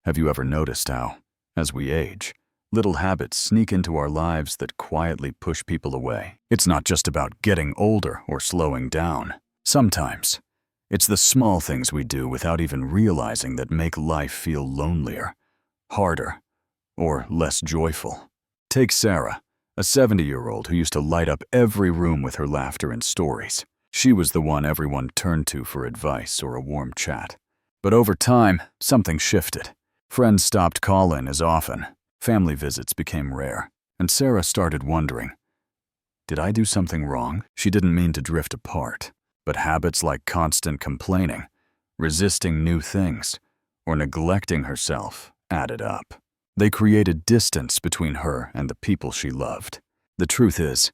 Have you ever noticed how, as we age, little habits sneak into our lives that quietly push people away? It's not just about getting older or slowing down. Sometimes, it's the small things we do without even realizing that make life feel lonelier, harder, or less joyful. Take Sarah, a 70-year-old who used to light up every room with her laughter and stories. She was the one everyone turned to for advice or a warm chat. But over time, something shifted. Friends stopped calling as often, family visits became rare, and Sarah started wondering, did I do something wrong? She didn't mean to drift apart, but habits like constant complaining, resisting new things, or neglecting herself added up. They created distance between her and the people she loved. The truth is,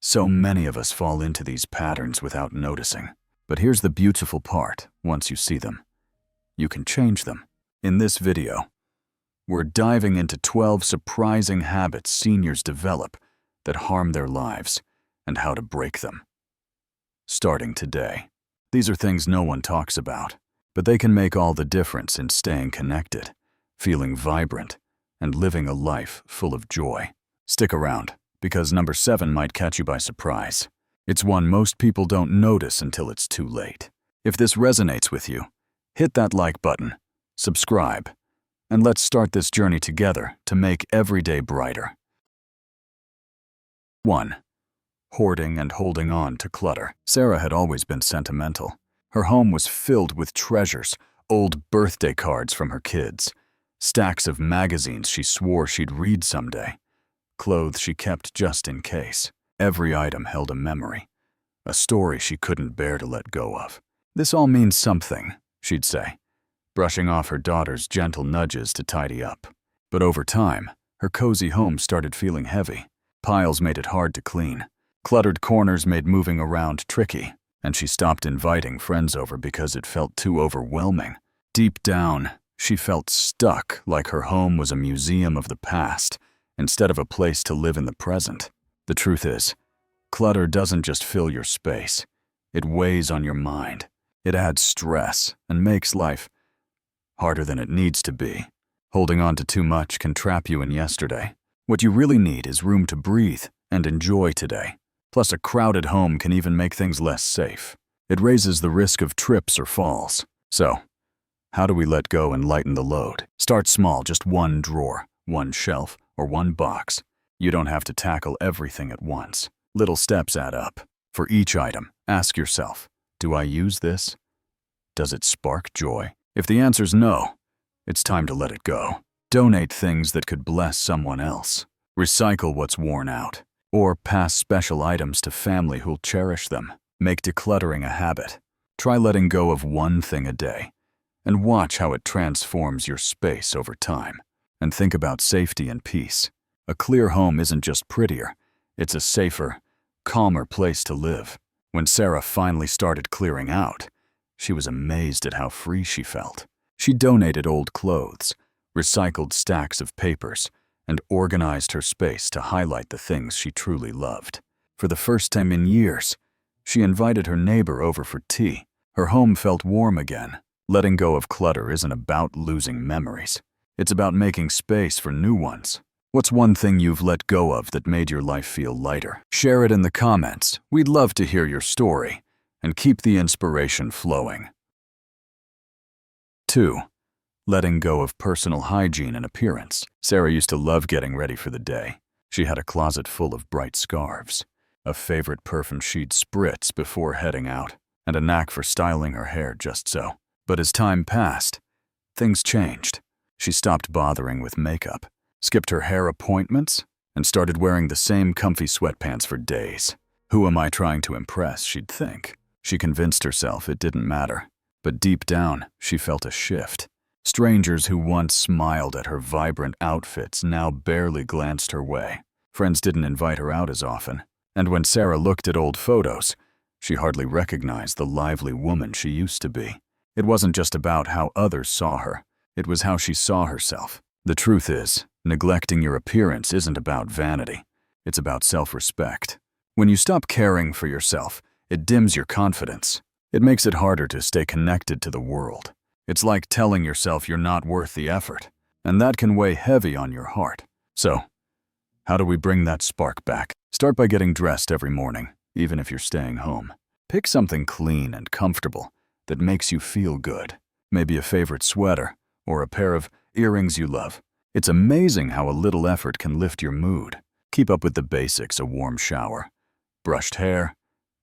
so many of us fall into these patterns without noticing. But here's the beautiful part: once you see them, you can change them. In this video, we're diving into 12 surprising habits seniors develop that harm their lives and how to break them. Starting today. These are things no one talks about, but they can make all the difference in staying connected, feeling vibrant, and living a life full of joy. Stick around, because number 7 might catch you by surprise. It's one most people don't notice until it's too late. If this resonates with you, hit that like button, subscribe, and let's start this journey together to make every day brighter. 1. Hoarding and holding on to clutter. Sarah had always been sentimental. Her home was filled with treasures, old birthday cards from her kids, stacks of magazines she swore she'd read someday, clothes she kept just in case. Every item held a memory, a story she couldn't bear to let go of. "This all means something," she'd say, brushing off her daughter's gentle nudges to tidy up. But over time, her cozy home started feeling heavy. Piles made it hard to clean. Cluttered corners made moving around tricky, and she stopped inviting friends over because it felt too overwhelming. Deep down, she felt stuck, like her home was a museum of the past instead of a place to live in the present. The truth is, clutter doesn't just fill your space. It weighs on your mind. It adds stress and makes life harder than it needs to be. Holding on to too much can trap you in yesterday. What you really need is room to breathe and enjoy today. Plus, a crowded home can even make things less safe. It raises the risk of trips or falls. So, how do we let go and lighten the load? Start small, just one drawer, one shelf, or one box. You don't have to tackle everything at once. Little steps add up. For each item, ask yourself, do I use this? Does it spark joy? If the answer's no, it's time to let it go. Donate things that could bless someone else. Recycle what's worn out. Or pass special items to family who'll cherish them. Make decluttering a habit. Try letting go of one thing a day, and watch how it transforms your space over time. And think about safety and peace. A clear home isn't just prettier, it's a safer, calmer place to live. When Sarah finally started clearing out, she was amazed at how free she felt. She donated old clothes, recycled stacks of papers, and organized her space to highlight the things she truly loved. For the first time in years, she invited her neighbor over for tea. Her home felt warm again. Letting go of clutter isn't about losing memories. It's about making space for new ones. What's one thing you've let go of that made your life feel lighter? Share it in the comments. We'd love to hear your story. And keep the inspiration flowing. 2. Letting go of personal hygiene and appearance. Sarah used to love getting ready for the day. She had a closet full of bright scarves, a favorite perfume she'd spritz before heading out, and a knack for styling her hair just so. But as time passed, things changed. She stopped bothering with makeup, skipped her hair appointments, and started wearing the same comfy sweatpants for days. Who am I trying to impress, she'd think. She convinced herself it didn't matter, but deep down, she felt a shift. Strangers who once smiled at her vibrant outfits now barely glanced her way. Friends didn't invite her out as often, and when Sarah looked at old photos, she hardly recognized the lively woman she used to be. It wasn't just about how others saw her, it was how she saw herself. The truth is, neglecting your appearance isn't about vanity, it's about self-respect. When you stop caring for yourself, it dims your confidence. It makes it harder to stay connected to the world. It's like telling yourself you're not worth the effort, and that can weigh heavy on your heart. So, how do we bring that spark back? Start by getting dressed every morning, even if you're staying home. Pick something clean and comfortable that makes you feel good. Maybe a favorite sweater or a pair of earrings you love. It's amazing how a little effort can lift your mood. Keep up with the basics: a warm shower, brushed hair,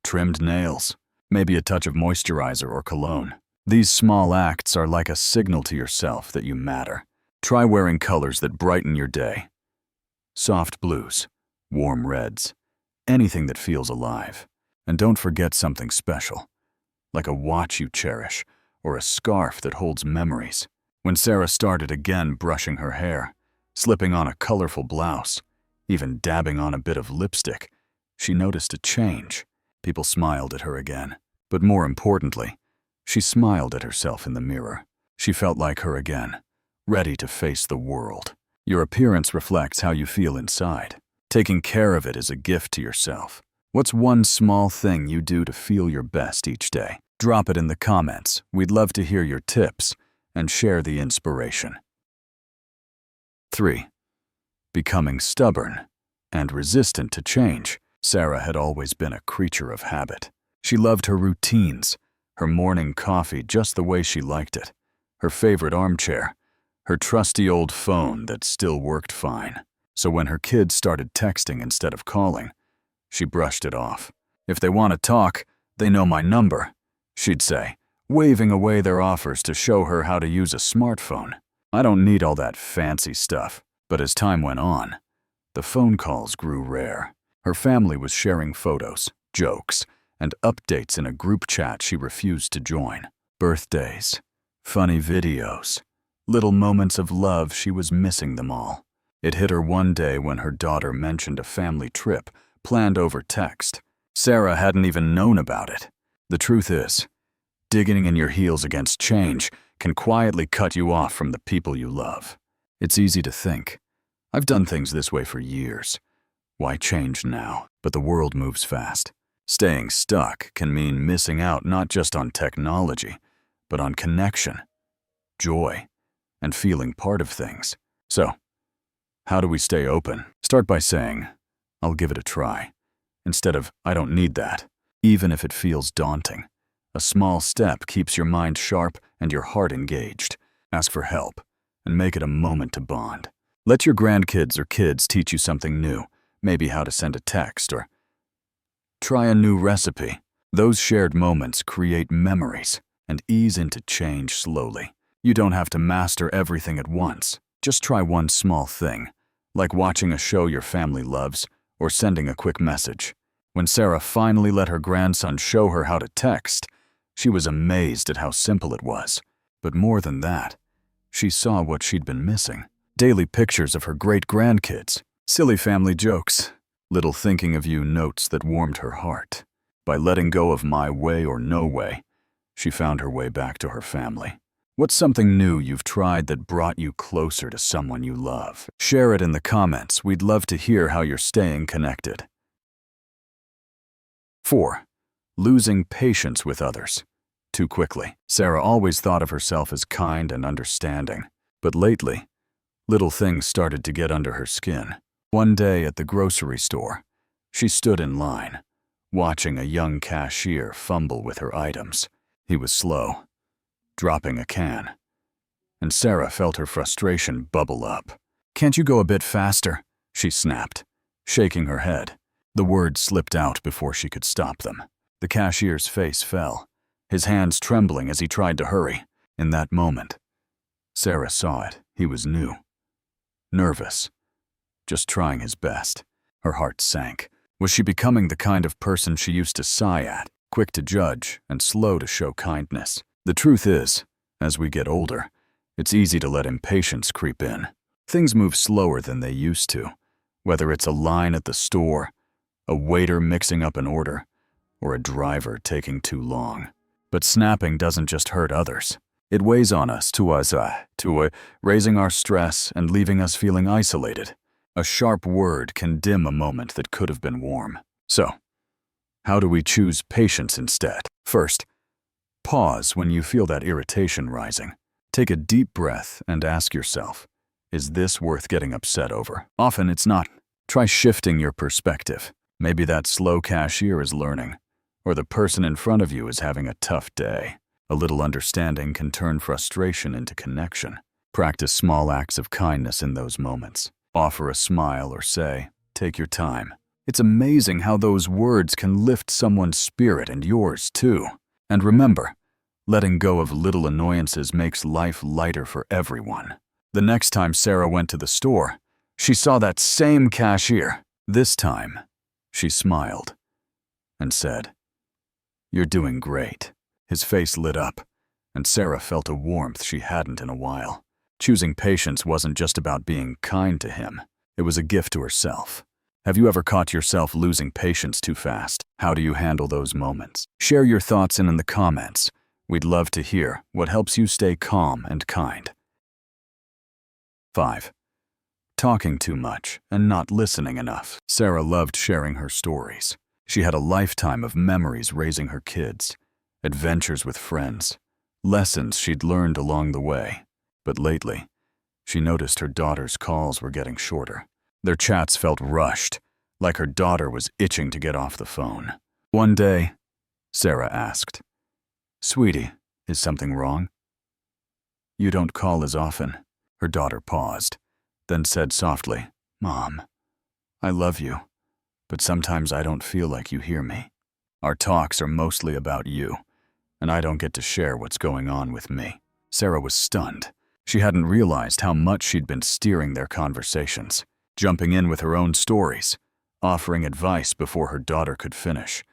trimmed nails, maybe a touch of moisturizer or cologne. These small acts are like a signal to yourself that you matter. Try wearing colors that brighten your day. Soft blues, warm reds, anything that feels alive. And don't forget something special, like a watch you cherish or a scarf that holds memories. When Sarah started again brushing her hair, slipping on a colorful blouse, even dabbing on a bit of lipstick, she noticed a change. People smiled at her again. But more importantly, she smiled at herself in the mirror. She felt like her again, ready to face the world. Your appearance reflects how you feel inside. Taking care of it is a gift to yourself. What's one small thing you do to feel your best each day? Drop it in the comments. We'd love to hear your tips and share the inspiration. 3. Becoming stubborn and resistant to change. Sarah had always been a creature of habit. She loved her routines, her morning coffee just the way she liked it, her favorite armchair, her trusty old phone that still worked fine. So when her kids started texting instead of calling, she brushed it off. "If they want to talk, they know my number," she'd say, waving away their offers to show her how to use a smartphone. "I don't need all that fancy stuff." But as time went on, the phone calls grew rare. Her family was sharing photos, jokes, and updates in a group chat she refused to join. Birthdays, funny videos, little moments of love, she was missing them all. It hit her one day when her daughter mentioned a family trip planned over text. Sarah hadn't even known about it. The truth is, digging in your heels against change can quietly cut you off from the people you love. It's easy to think, "I've done things this way for years. Why change now?" But the world moves fast. Staying stuck can mean missing out not just on technology, but on connection, joy, and feeling part of things. So, how do we stay open? Start by saying, "I'll give it a try," instead of "I don't need that," even if it feels daunting. A small step keeps your mind sharp and your heart engaged. Ask for help, and make it a moment to bond. Let your grandkids or kids teach you something new, maybe how to send a text or try a new recipe. Those shared moments create memories and ease into change slowly. You don't have to master everything at once. Just try one small thing, like watching a show your family loves or sending a quick message. When Sarah finally let her grandson show her how to text, she was amazed at how simple it was. But more than that, she saw what she'd been missing. Daily pictures of her great-grandkids, silly family jokes, little thinking of you notes that warmed her heart. By letting go of my way or no way, she found her way back to her family. What's something new you've tried that brought you closer to someone you love? Share it in the comments. We'd love to hear how you're staying connected. 4. Losing patience with others too quickly. Sarah always thought of herself as kind and understanding, but lately, little things started to get under her skin. One day at the grocery store, she stood in line, watching a young cashier fumble with her items. He was slow, dropping a can, and Sarah felt her frustration bubble up. "Can't you go a bit faster?" she snapped, shaking her head. The words slipped out before she could stop them. The cashier's face fell, his hands trembling as he tried to hurry. In that moment, Sarah saw it. He was new, nervous, just trying his best. Her heart sank. Was she becoming the kind of person she used to sigh at, quick to judge and slow to show kindness? The truth is, as we get older, it's easy to let impatience creep in. Things move slower than they used to, whether it's a line at the store, a waiter mixing up an order, or a driver taking too long. But snapping doesn't just hurt others. It weighs on us, raising our stress and leaving us feeling isolated. A sharp word can dim a moment that could have been warm. So, how do we choose patience instead? First, Pause when you feel that irritation rising. Take a deep breath and ask yourself, is this worth getting upset over? Often it's not. Try shifting your perspective. Maybe that slow cashier is learning, or the person in front of you is having a tough day. A little understanding can turn frustration into connection. Practice small acts of kindness in those moments. Offer a smile or say, "Take your time." It's amazing how those words can lift someone's spirit and yours too. And remember, letting go of little annoyances makes life lighter for everyone. The next time Sarah went to the store, she saw that same cashier. This time, she smiled and said, "You're doing great." His face lit up, and Sarah felt a warmth she hadn't in a while. Choosing patience wasn't just about being kind to him. It was a gift to herself. Have you ever caught yourself losing patience too fast? How do you handle those moments? Share your thoughts in the comments. We'd love to hear what helps you stay calm and kind. 5. Talking too much and not listening enough. Sarah loved sharing her stories. She had a lifetime of memories raising her kids, adventures with friends, lessons she'd learned along the way. But lately, she noticed her daughter's calls were getting shorter. Their chats felt rushed, like her daughter was itching to get off the phone. One day, Sarah asked, "Sweetie, is something wrong? You don't call as often." Her daughter paused, then said softly, "Mom, I love you, but sometimes I don't feel like you hear me. Our talks are mostly about you, and I don't get to share what's going on with me." Sarah was stunned. She hadn't realized how much she'd been steering their conversations, jumping in with her own stories, offering advice before her daughter could finish,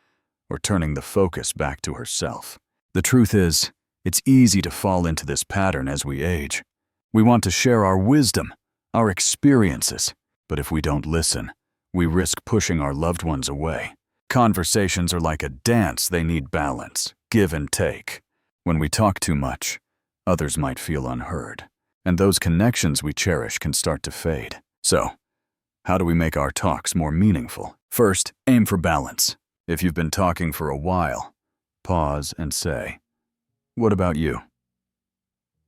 or turning the focus back to herself. The truth is, it's easy to fall into this pattern as we age. We want to share our wisdom, our experiences, but if we don't listen, we risk pushing our loved ones away. Conversations are like a dance, they need balance, give and take. When we talk too much, others might feel unheard, and those connections we cherish can start to fade. So, how do we make our talks more meaningful? First, aim for balance. If you've been talking for a while, pause and say, "What about you?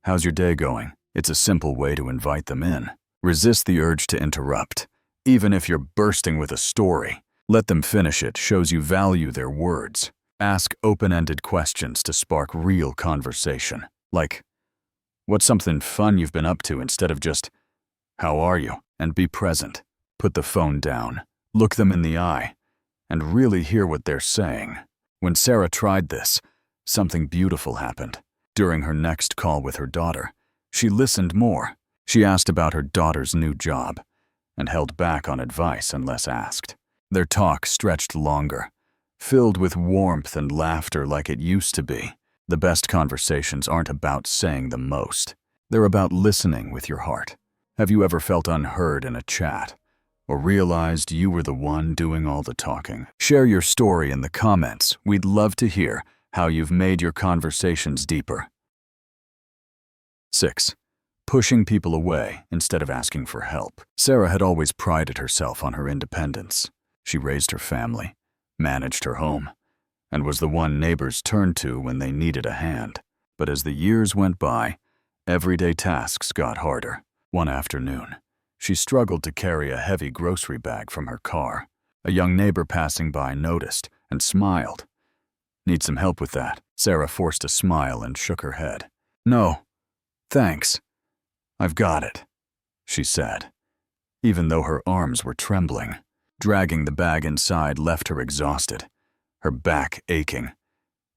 How's your day going?" It's a simple way to invite them in. Resist the urge to interrupt. Even if you're bursting with a story, let them finish it shows you value their words. Ask open-ended questions to spark real conversation. Like, "What's something fun you've been up to?" instead of just, "How are you?" And be present. Put the phone down, look them in the eye, and really hear what they're saying. When Sarah tried this, something beautiful happened. During her next call with her daughter, she listened more. She asked about her daughter's new job and held back on advice unless asked. Their talk stretched longer, filled with warmth and laughter like it used to be. The best conversations aren't about saying the most. They're about listening with your heart. Have you ever felt unheard in a chat, or realized you were the one doing all the talking? Share your story in the comments. We'd love to hear how you've made your conversations deeper. 6. Pushing people away instead of asking for help. Sarah had always prided herself on her independence. She raised her family, managed her home, and was the one neighbors turned to when they needed a hand. But as the years went by, everyday tasks got harder. One afternoon, she struggled to carry a heavy grocery bag from her car. A young neighbor passing by noticed and smiled. "Need some help with that?" Sarah forced a smile and shook her head. "No, thanks. I've got it," she said, even though her arms were trembling. Dragging the bag inside left her exhausted, her back aching,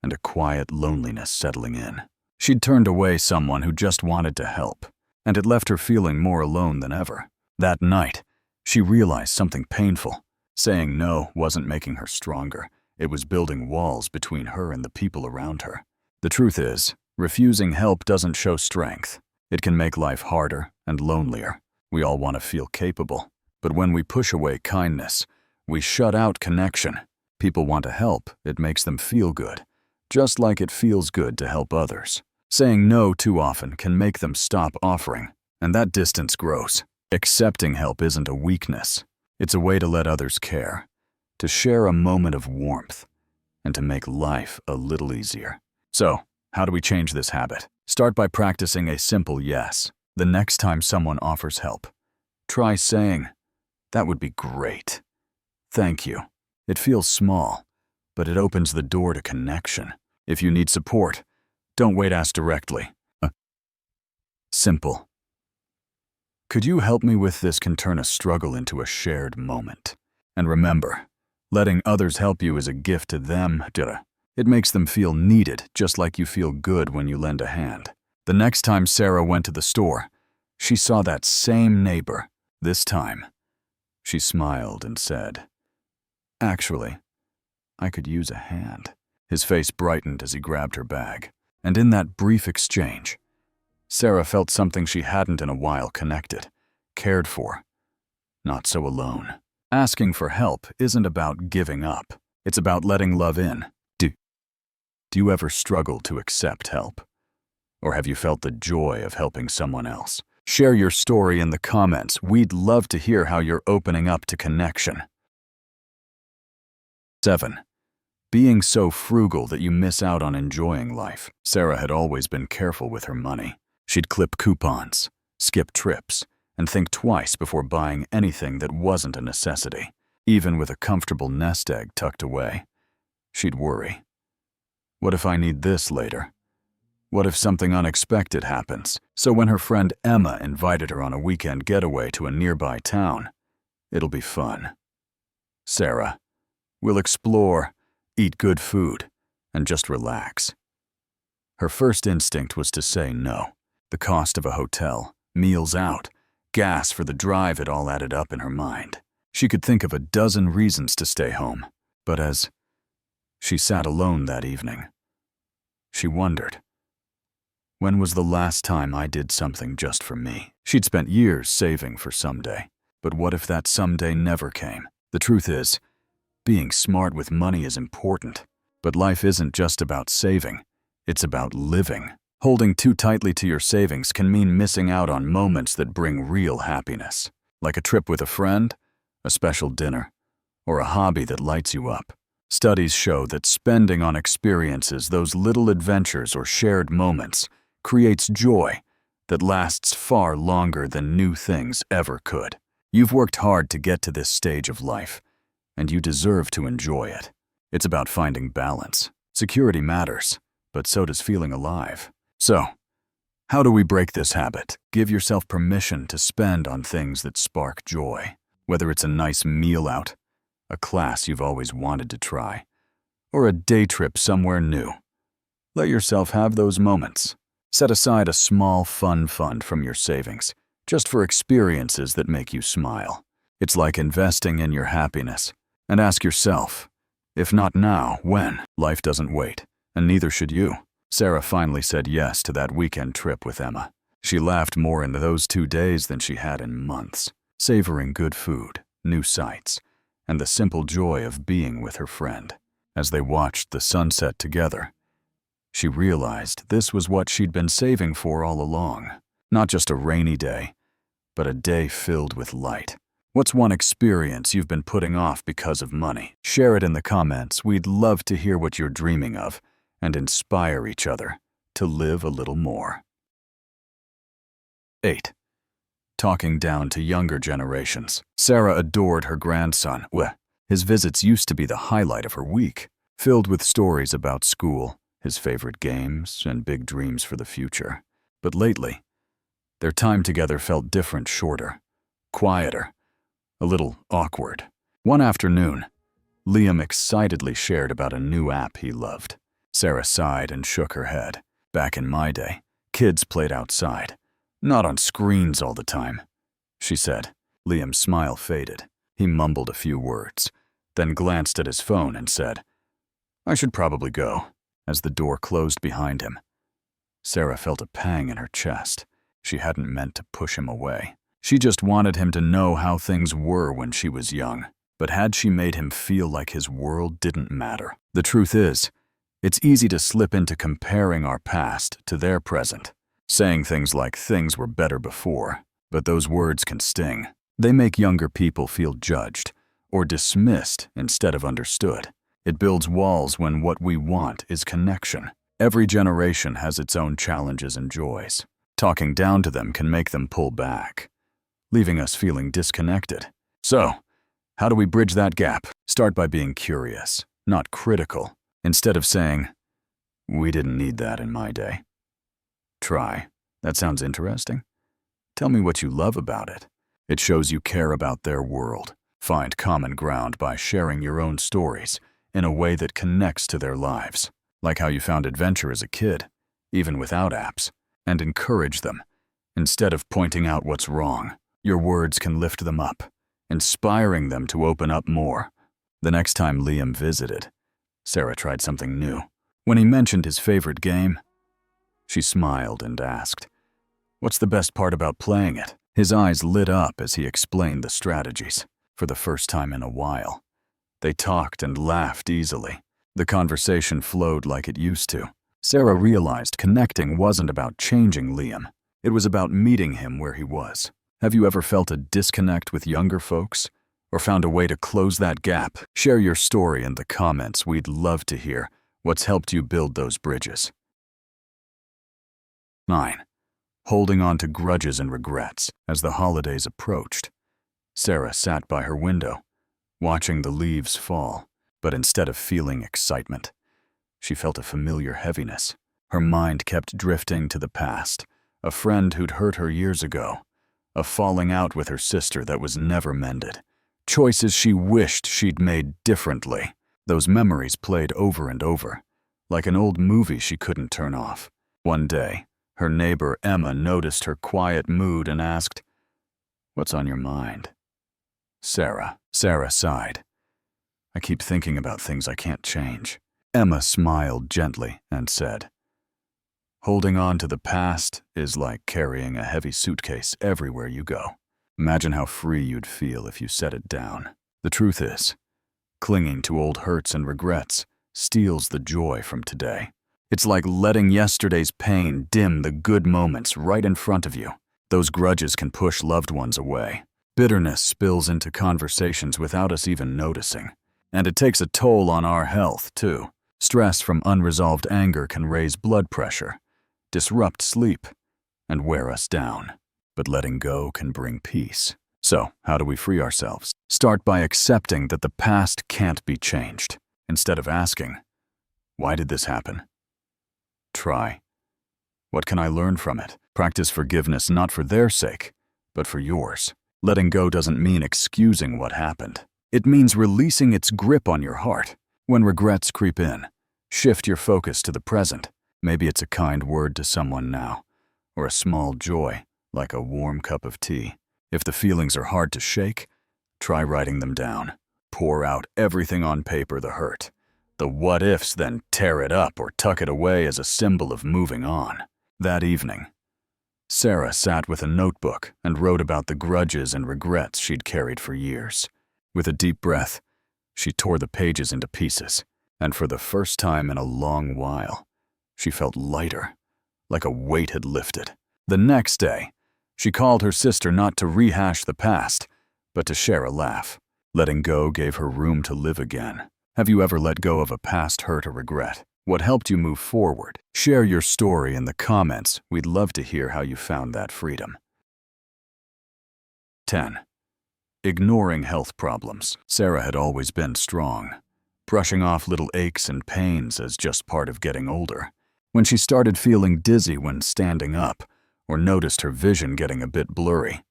and a quiet loneliness settling in. She'd turned away someone who just wanted to help, and it left her feeling more alone than ever. That night, she realized something painful. Saying no wasn't making her stronger. It was building walls between her and the people around her. The truth is, refusing help doesn't show strength. It can make life harder and lonelier. We all want to feel capable, but when we push away kindness, we shut out connection. People want to help, it makes them feel good, just like it feels good to help others. Saying no too often can make them stop offering, and that distance grows. Accepting help isn't a weakness. It's a way to let others care, to share a moment of warmth, and to make life a little easier. So, How do we change this habit? Start by practicing a simple yes. The next time someone offers help, try saying, "That would be great. Thank you." It feels small, but it opens the door to connection. If you need support, don't wait, ask directly. Simple. "Could you help me with this?" can turn a struggle into a shared moment. And remember, letting others help you is a gift to them. It makes them feel needed, just like you feel good when you lend a hand. The next time Sarah went to the store, she saw that same neighbor. This time, she smiled and said, "Actually, I could use a hand." His face brightened as he grabbed her bag. And in that brief exchange, Sarah felt something she hadn't in a while: connected, cared for, not so alone. Asking for help isn't about giving up. It's about letting love in. Do you ever struggle to accept help? Or have you felt the joy of helping someone else? Share your story in the comments. We'd love to hear how you're opening up to connection. 7. Being so frugal that you miss out on enjoying life. Sarah had always been careful with her money. She'd clip coupons, skip trips, and think twice before buying anything that wasn't a necessity. Even with a comfortable nest egg tucked away, she'd worry. What if I need this later? What if something unexpected happens? So when her friend Emma invited her on a weekend getaway to a nearby town, "It'll be fun, Sarah. We'll explore, eat good food, and just relax." Her first instinct was to say no. The cost of a hotel, meals out, gas for the drive, it all added up in her mind. She could think of a dozen reasons to stay home, but as she sat alone that evening, she wondered, when was the last time I did something just for me? She'd spent years saving for someday, but what if that someday never came? The truth is, being smart with money is important, but life isn't just about saving, it's about living. Holding too tightly to your savings can mean missing out on moments that bring real happiness, like a trip with a friend, a special dinner, or a hobby that lights you up. Studies show that spending on experiences, those little adventures or shared moments, creates joy that lasts far longer than new things ever could. You've worked hard to get to this stage of life, and you deserve to enjoy it. It's about finding balance. Security matters, but so does feeling alive. So, how do we break this habit? Give yourself permission to spend on things that spark joy. Whether it's a nice meal out, a class you've always wanted to try, or a day trip somewhere new. Let yourself have those moments. Set aside a small fun fund from your savings, just for experiences that make you smile. It's like investing in your happiness. And ask yourself, if not now, when? Life doesn't wait, and neither should you. Sarah finally said yes to that weekend trip with Emma. She laughed more in those 2 days than she had in months, savoring good food, new sights, and the simple joy of being with her friend. As they watched the sunset together, she realized this was what she'd been saving for all along. Not just a rainy day, but a day filled with light. What's one experience you've been putting off because of money? Share it in the comments. We'd love to hear what you're dreaming of and inspire each other to live a little more. 8. Talking down to younger generations. Sarah adored her grandson. His visits used to be the highlight of her week, filled with stories about school, his favorite games, and big dreams for the future. But lately, their time together felt different, shorter, quieter, a little awkward. One afternoon, Liam excitedly shared about a new app he loved. Sarah sighed and shook her head. Back in my day, kids played outside, not on screens all the time, she said. Liam's smile faded. He mumbled a few words, then glanced at his phone and said, "I should probably go," as the door closed behind him. Sarah felt a pang in her chest. She hadn't meant to push him away. She just wanted him to know how things were when she was young. But had she made him feel like his world didn't matter? The truth is, it's easy to slip into comparing our past to their present, saying things like things were better before, but those words can sting. They make younger people feel judged or dismissed instead of understood. It builds walls when what we want is connection. Every generation has its own challenges and joys. Talking down to them can make them pull back, leaving us feeling disconnected. So, how do we bridge that gap? Start by being curious, not critical. Instead of saying, "We didn't need that in my day." Try, "That sounds interesting. Tell me what you love about it." It shows you care about their world. Find common ground by sharing your own stories in a way that connects to their lives, like how you found adventure as a kid, even without apps, and encourage them. Instead of pointing out what's wrong, your words can lift them up, inspiring them to open up more. The next time Liam visited, Sarah tried something new. When he mentioned his favorite game, she smiled and asked, "What's the best part about playing it?" His eyes lit up as he explained the strategies. For the first time in a while, they talked and laughed easily. The conversation flowed like it used to. Sarah realized connecting wasn't about changing Liam. It was about meeting him where he was. Have you ever felt a disconnect with younger folks? Or found a way to close that gap? Share your story in the comments. We'd love to hear what's helped you build those bridges. 9. Holding on to grudges and regrets. As the holidays approached, Sarah sat by her window, watching the leaves fall. But instead of feeling excitement, she felt a familiar heaviness. Her mind kept drifting to the past, a friend who'd hurt her years ago, a falling out with her sister that was never mended, choices she wished she'd made differently. Those memories played over and over, like an old movie she couldn't turn off. One day, her neighbor Emma noticed her quiet mood and asked, "What's on your mind?" Sarah sighed. "I keep thinking about things I can't change." Emma smiled gently and said, "Holding on to the past is like carrying a heavy suitcase everywhere you go. Imagine how free you'd feel if you set it down." The truth is, clinging to old hurts and regrets steals the joy from today. It's like letting yesterday's pain dim the good moments right in front of you. Those grudges can push loved ones away. Bitterness spills into conversations without us even noticing. And it takes a toll on our health, too. Stress from unresolved anger can raise blood pressure, disrupt sleep, and wear us down. But letting go can bring peace. So, how do we free ourselves? Start by accepting that the past can't be changed. Instead of asking, "Why did this happen?" Try, "What can I learn from it?" Practice forgiveness not for their sake, but for yours. Letting go doesn't mean excusing what happened. It means releasing its grip on your heart. When regrets creep in, shift your focus to the present. Maybe it's a kind word to someone now, or a small joy, like a warm cup of tea. If the feelings are hard to shake, try writing them down. Pour out everything on paper, the hurt, the what-ifs, then tear it up or tuck it away as a symbol of moving on. That evening, Sarah sat with a notebook and wrote about the grudges and regrets she'd carried for years. With a deep breath, she tore the pages into pieces, and for the first time in a long while, she felt lighter, like a weight had lifted. The next day, she called her sister not to rehash the past, but to share a laugh. Letting go gave her room to live again. Have you ever let go of a past hurt or regret? What helped you move forward? Share your story in the comments. We'd love to hear how you found that freedom. 10. Ignoring health problems. Sarah had always been strong, brushing off little aches and pains as just part of getting older. When she started feeling dizzy when standing up, or noticed her vision getting a bit blurry,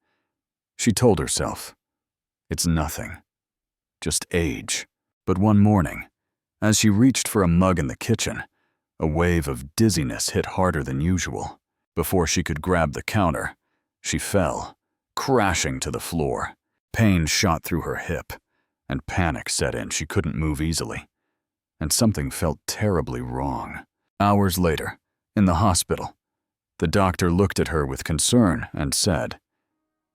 she told herself, "It's nothing, just age." But one morning, as she reached for a mug in the kitchen, a wave of dizziness hit harder than usual. Before she could grab the counter, she fell, crashing to the floor. Pain shot through her hip, and panic set in. She couldn't move easily, and something felt terribly wrong. Hours later, in the hospital, the doctor looked at her with concern and said,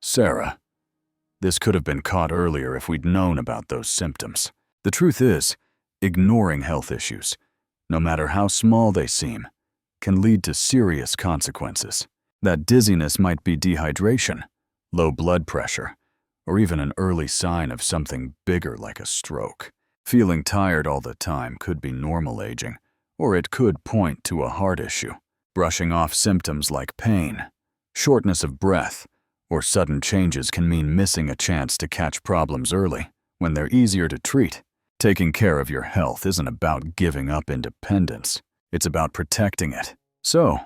"Sarah, this could have been caught earlier if we'd known about those symptoms." The truth is, ignoring health issues, no matter how small they seem, can lead to serious consequences. That dizziness might be dehydration, low blood pressure, or even an early sign of something bigger like a stroke. Feeling tired all the time could be normal aging, or it could point to a heart issue. Brushing off symptoms like pain, shortness of breath, or sudden changes can mean missing a chance to catch problems early when they're easier to treat. Taking care of your health isn't about giving up independence. It's about protecting it. So,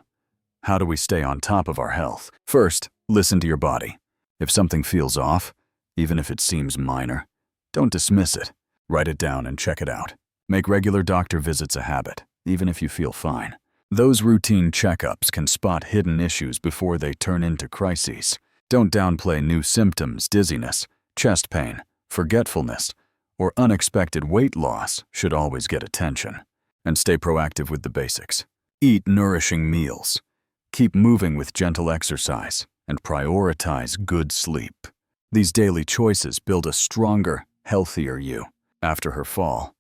how do we stay on top of our health? First, listen to your body. If something feels off, even if it seems minor, don't dismiss it. Write it down and check it out. Make regular doctor visits a habit, even if you feel fine. Those routine checkups can spot hidden issues before they turn into crises. Don't downplay new symptoms. Dizziness, chest pain, forgetfulness, or unexpected weight loss should always get attention. And stay proactive with the basics. Eat nourishing meals. Keep moving with gentle exercise, and prioritize good sleep. These daily choices build a stronger, healthier you. After her fall,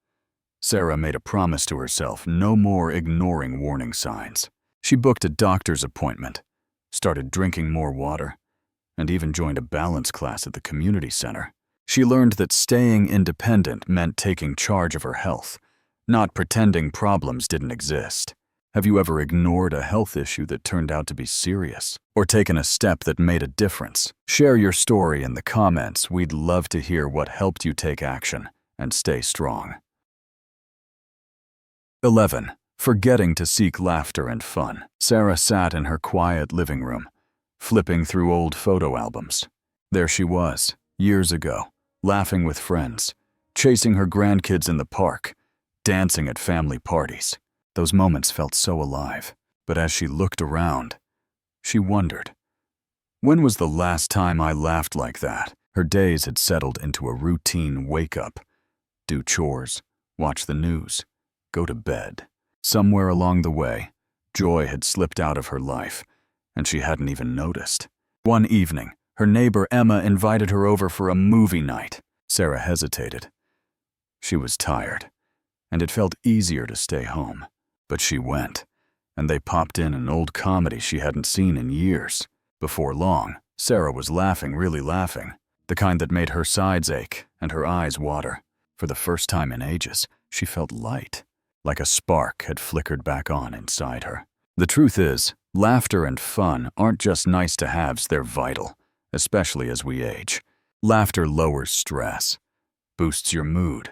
Sarah made a promise to herself: no more ignoring warning signs. She booked a doctor's appointment, started drinking more water, and even joined a balance class at the community center. She learned that staying independent meant taking charge of her health, not pretending problems didn't exist. Have you ever ignored a health issue that turned out to be serious, or taken a step that made a difference? Share your story in the comments. We'd love to hear what helped you take action and stay strong. 11. Forgetting to seek laughter and fun. Sarah sat in her quiet living room, flipping through old photo albums. There she was, years ago, laughing with friends, chasing her grandkids in the park, dancing at family parties. Those moments felt so alive. But as she looked around, she wondered, when was the last time I laughed like that? Her days had settled into a routine: wake up, do chores, watch the news, go to bed. Somewhere along the way, joy had slipped out of her life, and she hadn't even noticed. One evening, her neighbor Emma invited her over for a movie night. Sarah hesitated. She was tired, and it felt easier to stay home. But she went, and they popped in an old comedy she hadn't seen in years. Before long, Sarah was laughing, really laughing, the kind that made her sides ache and her eyes water. For the first time in ages, she felt light, like a spark had flickered back on inside her. The truth is, laughter and fun aren't just nice-to-haves, they're vital, especially as we age. Laughter lowers stress, boosts your mood,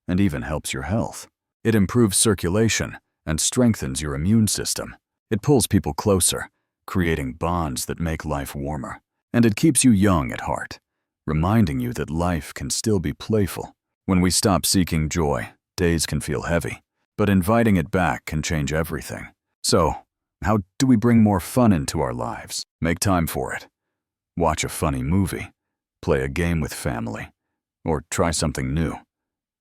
and even helps your health. It improves circulation and strengthens your immune system. It pulls people closer, creating bonds that make life warmer. And it keeps you young at heart, reminding you that life can still be playful. When we stop seeking joy, days can feel heavy, but inviting it back can change everything. So, how do we bring more fun into our lives? Make time for it. Watch a funny movie, play a game with family, or try something new,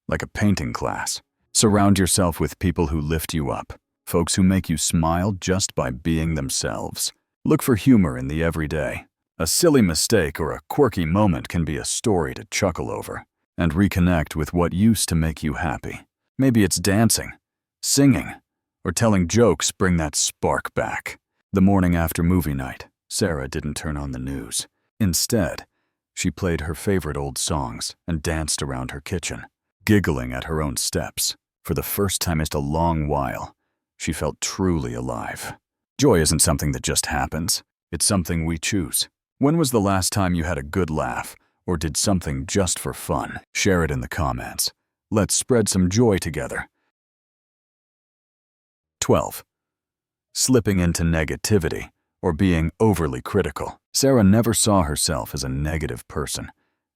like a painting class. Surround yourself with people who lift you up, folks who make you smile just by being themselves. Look for humor in the everyday. A silly mistake or a quirky moment can be a story to chuckle over. And reconnect with what used to make you happy. Maybe it's dancing, singing, or telling jokes. Bring that spark back. The morning after movie night, Sarah didn't turn on the news. Instead, she played her favorite old songs and danced around her kitchen, giggling at her own steps. For the first time in a long while, she felt truly alive. Joy isn't something that just happens. It's something we choose. When was the last time you had a good laugh or did something just for fun? Share it in the comments. Let's spread some joy together. 12. Slipping into negativity or being overly critical. Sarah never saw herself as a negative person.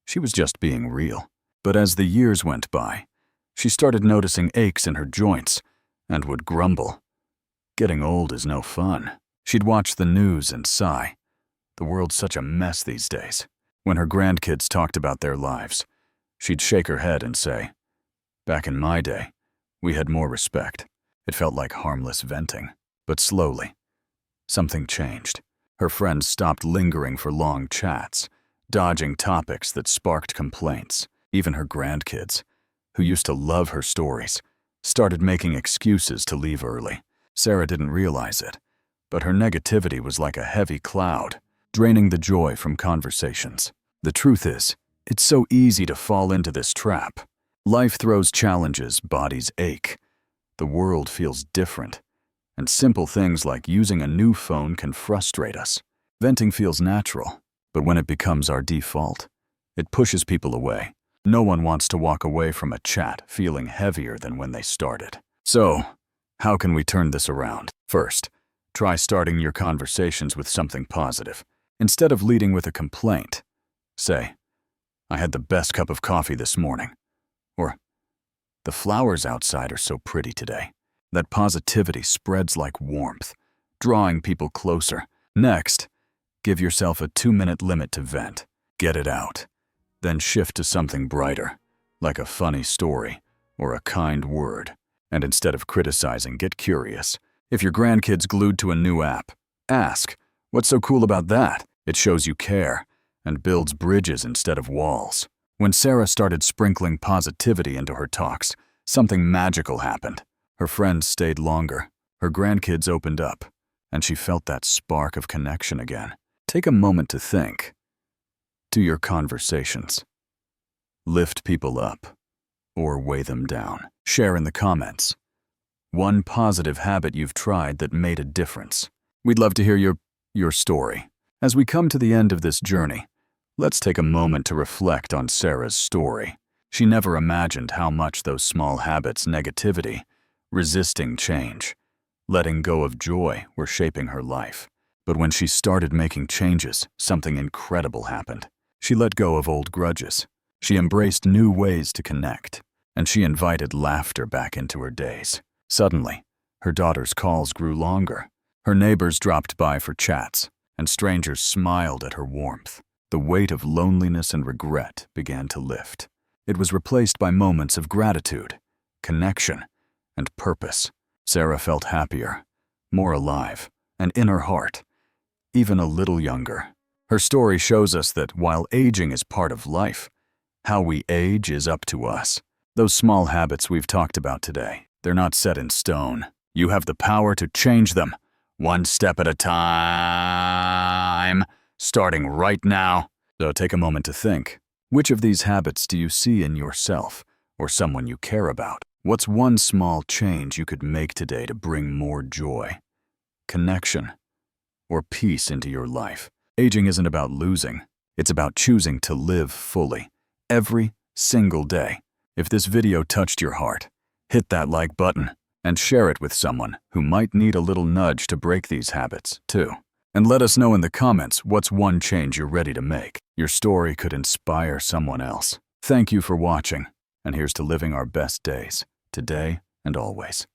She was just being real. But as the years went by, she started noticing aches in her joints and would grumble. Getting old is no fun. She'd watch the news and sigh. The world's such a mess these days. When her grandkids talked about their lives, she'd shake her head and say, "Back in my day, we had more respect." It felt like harmless venting. But slowly, something changed. Her friends stopped lingering for long chats, dodging topics that sparked complaints. Even her grandkids, who used to love her stories, started making excuses to leave early. Sarah didn't realize it, but her negativity was like a heavy cloud, draining the joy from conversations. The truth is, it's so easy to fall into this trap. Life throws challenges, bodies ache, the world feels different, and simple things like using a new phone can frustrate us. Venting feels natural, but when it becomes our default, it pushes people away. No one wants to walk away from a chat feeling heavier than when they started. So, how can we turn this around? First, try starting your conversations with something positive. Instead of leading with a complaint, say, "I had the best cup of coffee this morning," or "The flowers outside are so pretty today." That positivity spreads like warmth, drawing people closer. Next, give yourself a 2-minute limit to vent. Get it out. Then shift to something brighter, like a funny story or a kind word. And instead of criticizing, get curious. If your grandkid's glued to a new app, ask, "What's so cool about that?" It shows you care and builds bridges instead of walls. When Sarah started sprinkling positivity into her talks, something magical happened. Her friends stayed longer, her grandkids opened up, and she felt that spark of connection again. Take a moment to think. Do your conversations lift people up or weigh them down? Share in the comments one positive habit you've tried that made a difference. We'd love to hear your story. As we come to the end of this journey, let's take a moment to reflect on Sarah's story. She never imagined how much those small habits, negativity, resisting change, letting go of joy, were shaping her life. But when she started making changes, something incredible happened. She let go of old grudges. She embraced new ways to connect, and she invited laughter back into her days. Suddenly, her daughter's calls grew longer. Her neighbors dropped by for chats, and strangers smiled at her warmth. The weight of loneliness and regret began to lift. It was replaced by moments of gratitude, connection, and purpose. Sarah felt happier, more alive, and in her heart, even a little younger. Her story shows us that while aging is part of life, how we age is up to us. Those small habits we've talked about today, they're not set in stone. You have the power to change them, one step at a time, starting right now. So take a moment to think. Which of these habits do you see in yourself or someone you care about? What's one small change you could make today to bring more joy, connection, or peace into your life? Aging isn't about losing. It's about choosing to live fully, every single day. If this video touched your heart, hit that like button and share it with someone who might need a little nudge to break these habits, too. And let us know in the comments what's one change you're ready to make. Your story could inspire someone else. Thank you for watching, and here's to living our best days, today and always.